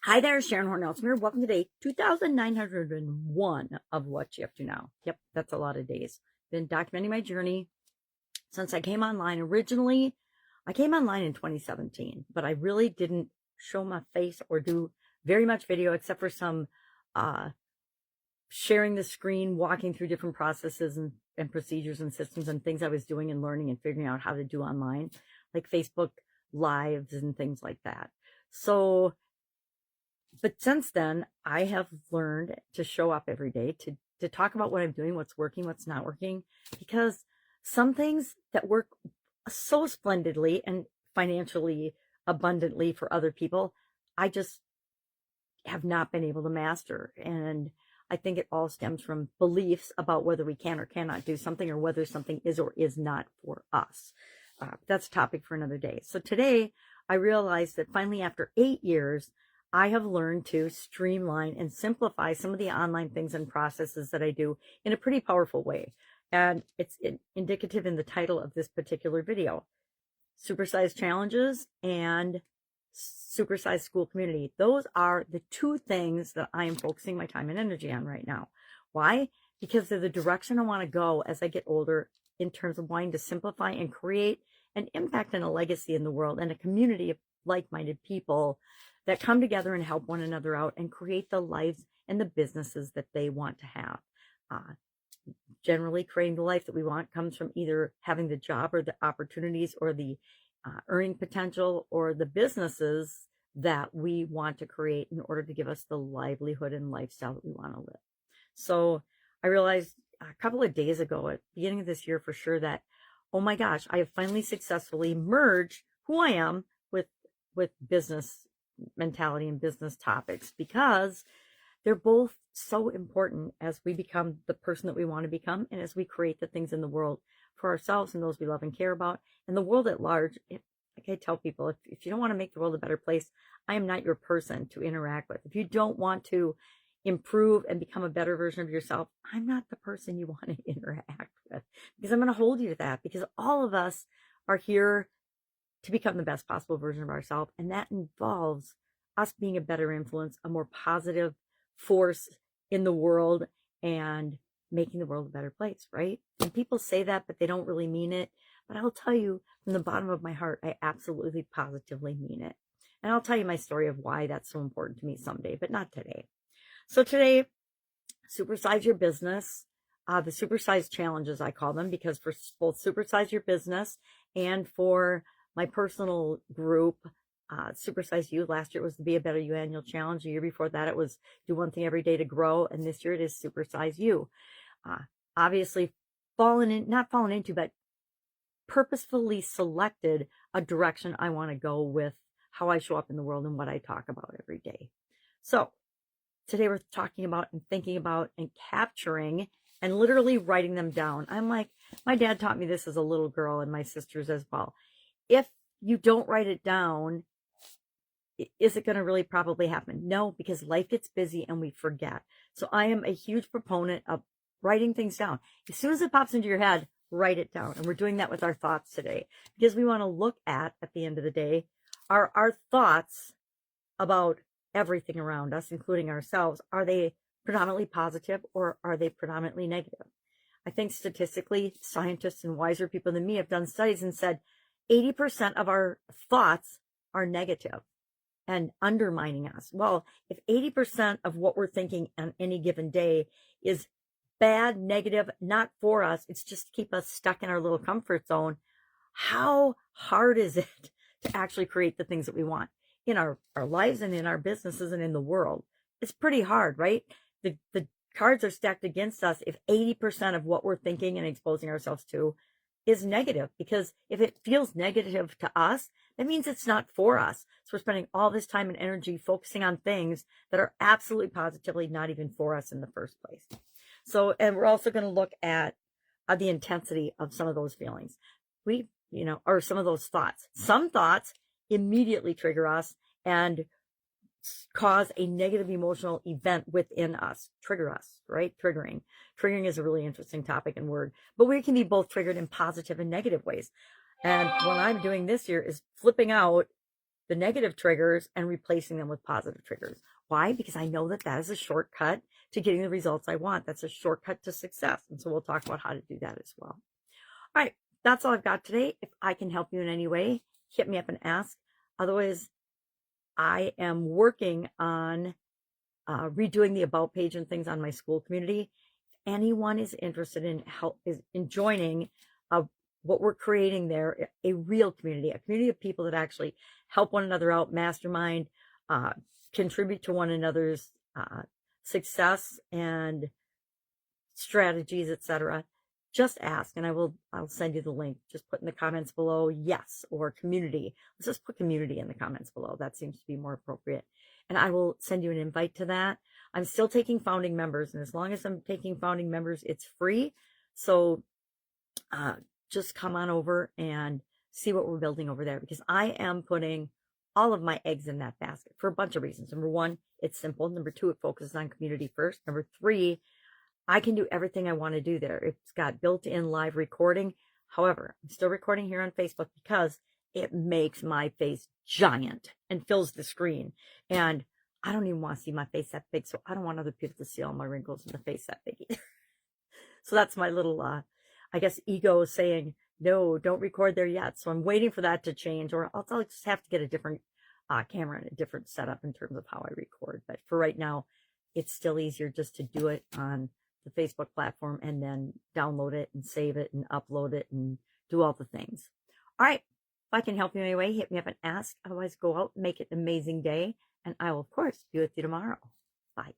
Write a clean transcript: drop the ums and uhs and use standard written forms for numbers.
Hi there, Sharon Horne-Ellstrom here. Welcome to day 2,901 of What You Up To Now. Yep, that's a lot of days. Been documenting my journey since I came online. Originally, I came online in 2017, but I really didn't show my face or do very much video except for some sharing the screen, walking through different processes and procedures and systems and things I was doing and learning and figuring out how to do online, like Facebook Lives and things like that. But since then, I have learned to show up every day, to talk about what I'm doing, what's working, what's not working, because some things that work so splendidly and financially abundantly for other people, I just have not been able to master. And I think it all stems from beliefs about whether we can or cannot do something, or whether something is or is not for us. That's a topic for another day. So today, I realized that finally, after 8 years, I have learned to streamline and simplify some of the online things and processes that I do in a pretty powerful way. And it's indicative in the title of this particular video: Supersize Challenges and Supersize School Community. Those are the two things that I am focusing my time and energy on right now. Why? Because they're the direction I want to go as I get older, in terms of wanting to simplify and create an impact and a legacy in the world, and a community of like-minded people that come together and help one another out and create the lives and the businesses that they want to have. Generally, creating the life that we want comes from either having the job or the opportunities or the earning potential or the businesses that we want to create in order to give us the livelihood and lifestyle that we want to live. So I realized a couple of days ago, at the beginning of this year for sure, that, oh my gosh, I have finally successfully merged who I am with business mentality and business topics, because they're both so important as we become the person that we want to become, and as we create the things in the world for ourselves and those we love and care about, and the world at large. Like I tell people, if you don't want to make the world a better place, I am not your person to interact with. If you don't want to improve and become a better version of yourself, I'm not the person you want to interact with, because I'm going to hold you to that, because all of us are here to become the best possible version of ourselves. And that involves us being a better influence, a more positive force in the world, and making the world a better place, right? And people say that, but they don't really mean it. But I'll tell you from the bottom of my heart, I absolutely positively mean it. And I'll tell you my story of why that's so important to me someday, but not today. So today, supersize your business. The supersize challenges, I call them, because for both supersize your business and for my personal group, Supersize You. Last year it was the Be a Better You annual challenge. The year before that it was Do One Thing Every Day to Grow. And this year it is Supersize You. Obviously not fallen into, but purposefully selected a direction I want to go with how I show up in the world and what I talk about every day. So today we're talking about and thinking about and capturing and literally writing them down. I'm like, my dad taught me this as a little girl, and my sisters as well. If you don't write it down, is it going to really probably happen? No, because life gets busy and we forget. So I am a huge proponent of writing things down. As soon as it pops into your head, write it down. And we're doing that with our thoughts today, because we want to look at the end of the day, our thoughts about everything around us, including ourselves. Are they predominantly positive, or are they predominantly negative? I think statistically, scientists and wiser people than me have done studies and said 80% of our thoughts are negative and undermining us. Well, if 80% of what we're thinking on any given day is bad, negative, not for us, it's just to keep us stuck in our little comfort zone, how hard is it to actually create the things that we want in our lives and in our businesses and in the world? It's pretty hard, right? The cards are stacked against us if 80% of what we're thinking and exposing ourselves to is negative, because if it feels negative to us, that means it's not for us. So we're spending all this time and energy focusing on things that are absolutely positively not even for us in the first place. So, and we're also going to look at the intensity of some of those feelings. Or some of those thoughts. Some thoughts immediately trigger us and cause a negative emotional event within us, trigger us, right? Triggering is a really interesting topic and word, but we can be both triggered in positive and negative ways. And what I'm doing this year is flipping out the negative triggers and replacing them with positive triggers. Why? Because I know that that is a shortcut to getting the results I want. That's a shortcut to success. And so we'll talk about how to do that as well. All right, that's all I've got today. If I can help you in any way, hit me up and ask. Otherwise, I am working on redoing the about page and things on my Skool community. If anyone is interested in joining what we're creating there, a real community, a community of people that actually help one another out, mastermind, contribute to one another's success and strategies, etc. Just ask, and I'll send you the link. Just put in the comments below yes or community. Let's just put community in the comments below. That seems to be more appropriate. And I will send you an invite to that. I'm still taking founding members, and as long as I'm taking founding members, it's free. So just come on over and see what we're building over there, because I am putting all of my eggs in that basket for a bunch of reasons. Number one, it's simple. Number two, it focuses on community first. Number three, I can do everything I want to do there. It's got built-in live recording. However, I'm still recording here on Facebook because it makes my face giant and fills the screen. And I don't even want to see my face that big, so I don't want other people to see all my wrinkles in the face that big either. So that's my little, I guess, ego saying, no, don't record there yet. So I'm waiting for that to change, or I'll just have to get a different camera and a different setup in terms of how I record. But for right now, it's still easier just to do it on the Facebook platform and then download it and save it and upload it and do all the things. All right. If I can help you in any way, hit me up and ask. Otherwise, go out and make it an amazing day. And I will, of course, be with you tomorrow. Bye.